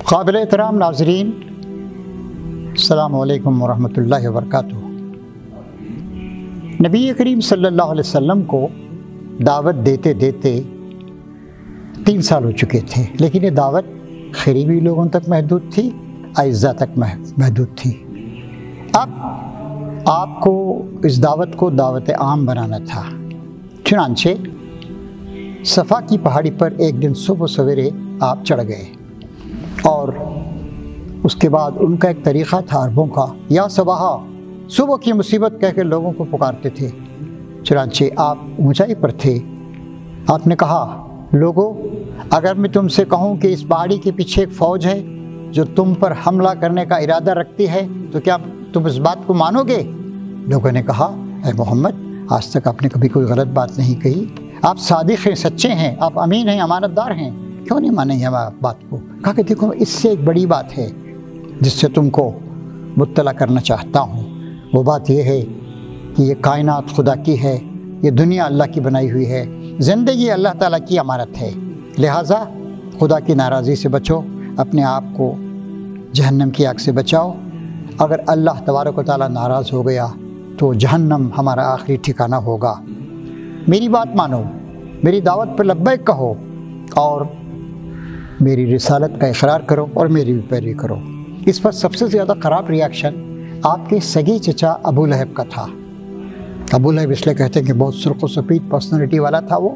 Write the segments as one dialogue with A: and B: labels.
A: قابل احترام ناظرین، السلام علیکم ورحمۃ اللہ وبرکاتہ۔ نبی کریم صلی اللہ علیہ وسلم کو دعوت دیتے دیتے 3 سال ہو چکے تھے، لیکن یہ دعوت قریبی لوگوں تک محدود تھی، اعزاء تک محدود تھی۔ اب آپ کو اس دعوت کو دعوت عام بنانا تھا۔ چنانچہ صفا کی پہاڑی پر ایک دن صبح سویرے آپ چڑھ گئے، اور اس کے بعد ان کا ایک طریقہ تھا عربوں کا، یا صباحا، صبح کی مصیبت کہہ کے لوگوں کو پکارتے تھے۔ چنانچہ آپ اونچائی پر تھے، آپ نے کہا، لوگو، اگر میں تم سے کہوں کہ اس پہاڑی کے پیچھے ایک فوج ہے جو تم پر حملہ کرنے کا ارادہ رکھتی ہے تو کیا تم اس بات کو مانو گے؟ لوگوں نے کہا، اے محمد، آج تک آپ نے کبھی کوئی غلط بات نہیں کہی، آپ صادق ہیں، سچے ہیں، آپ امین ہیں، امانت دار ہیں، کیوں نہیں مانیں گے ہماری بات کو؟ کہا کہ دیکھو، اس سے ایک بڑی بات ہے جس سے تم کو مطلع کرنا چاہتا ہوں۔ وہ بات یہ ہے کہ یہ کائنات خدا کی ہے، یہ دنیا اللہ کی بنائی ہوئی ہے، زندگی اللہ تعالیٰ کی امانت ہے، لہٰذا خدا کی ناراضی سے بچو، اپنے آپ کو جہنم کی آگ سے بچاؤ۔ اگر اللہ تبارک و تعالیٰ ناراض ہو گیا تو جہنم ہمارا آخری ٹھکانہ ہوگا۔ میری بات مانو، میری دعوت پر لبیک کہو، اور میری رسالت کا اقرار کرو اور میری بھی پیروی کرو۔ اس پر سب سے زیادہ خراب ریاکشن آپ کے سگے چچا ابو لہب کا تھا۔ ابو لہب اس لیے کہتے ہیں کہ بہت سرخ و سفید پرسنالٹی والا تھا وہ۔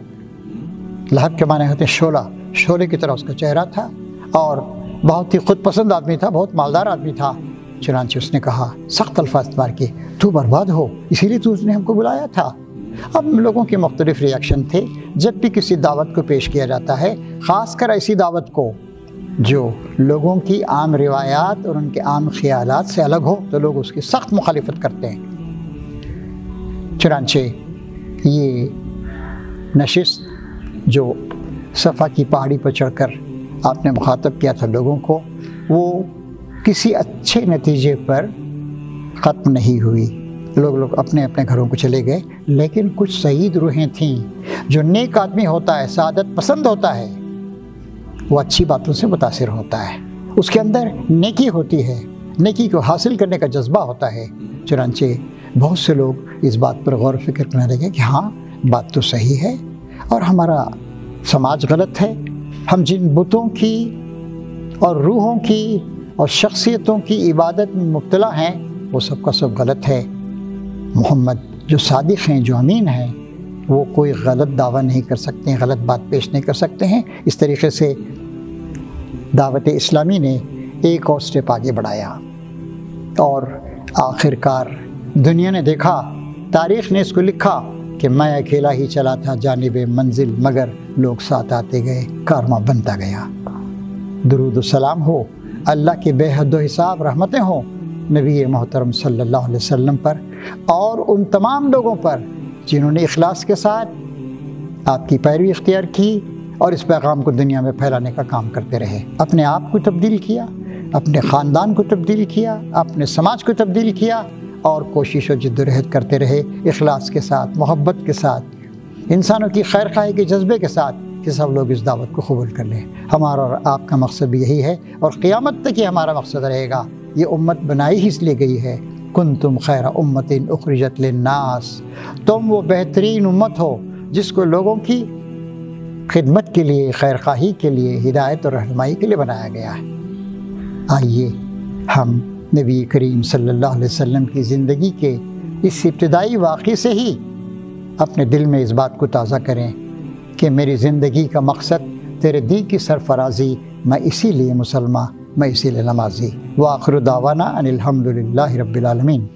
A: لہب کے معنی ہوتے ہیں شعلہ، شعلے کی طرح اس کا چہرہ تھا، اور بہت ہی خود پسند آدمی تھا، بہت مالدار آدمی تھا۔ چنانچہ اس نے کہا، سخت الفاظ استعمال کیے، تو برباد ہو، اسی لیے تو اس نے ہم کو بلایا تھا۔ اب لوگوں کے مختلف ریاکشن تھے جب بھی کسی دعوت کو پیش کیا جاتا ہے، خاص کر ایسی دعوت کو جو لوگوں کی عام روایات اور ان کے عام خیالات سے الگ ہو، تو لوگ اس کی سخت مخالفت کرتے ہیں۔ چنانچہ یہ نشست جو صفا کی پہاڑی پر چڑھ کر آپ نے مخاطب کیا تھا لوگوں کو، وہ کسی اچھے نتیجے پر ختم نہیں ہوئی۔ لوگ اپنے اپنے گھروں کو چلے گئے، لیکن کچھ سعید روحیں تھیں۔ جو نیک آدمی ہوتا ہے، سعادت پسند ہوتا ہے، وہ اچھی باتوں سے متاثر ہوتا ہے، اس کے اندر نیکی ہوتی ہے، نیکی کو حاصل کرنے کا جذبہ ہوتا ہے۔ چنانچہ بہت سے لوگ اس بات پر غور و فکر کرنے لگے کہ ہاں، بات تو صحیح ہے، اور ہمارا سماج غلط ہے، ہم جن بتوں کی اور روحوں کی اور شخصیتوں کی عبادت میں مبتلا ہیں، وہ سب کا سب غلط ہے۔ محمد جو صادق ہیں، جو امین ہیں، وہ کوئی غلط دعویٰ نہیں کر سکتے ہیں، غلط بات پیش نہیں کر سکتے ہیں۔ اس طریقے سے دعوت اسلامی نے ایک اور سٹیپ آگے بڑھایا، اور آخر کار دنیا نے دیکھا، تاریخ نے اس کو لکھا کہ میں اکیلا ہی چلا تھا جانب منزل، مگر لوگ ساتھ آتے گئے، کارواں بنتا گیا۔ درود و سلام ہو، اللہ کے بے حد و حساب رحمتیں ہوں نبی محترم صلی اللہ علیہ وسلم پر، اور ان تمام لوگوں پر جنہوں نے اخلاص کے ساتھ آپ کی پیروی اختیار کی اور اس پیغام کو دنیا میں پھیلانے کا کام کرتے رہے۔ اپنے آپ کو تبدیل کیا، اپنے خاندان کو تبدیل کیا، اپنے سماج کو تبدیل کیا، اور کوشش و جدوجہد کرتے رہے اخلاص کے ساتھ، محبت کے ساتھ، انسانوں کی خیر خواہی کے جذبے کے ساتھ، کہ سب لوگ اس دعوت کو قبول کر لیں۔ ہمارا اور آپ کا مقصد بھی یہی ہے، اور قیامت تک یہ ہمارا مقصد رہے گا۔ یہ امت بنائی ہی اس لیے گئی ہے، کنتم خیر امت اخرجت للناس، تم وہ بہترین امت ہو جس کو لوگوں کی خدمت کے لیے، خیر خواہی کے لیے، ہدایت اور رہنمائی کے لیے بنایا گیا ہے۔ آئیے ہم نبی کریم صلی اللہ علیہ وسلم کی زندگی کے اس ابتدائی واقعے سے ہی اپنے دل میں اس بات کو تازہ کریں کہ میری زندگی کا مقصد تیرے دین کی سرفرازی، میں اسی لیے مسلمان، میں اسی لیے نمازی۔ وآخر دعوانا ان الحمد للہ رب العالمین۔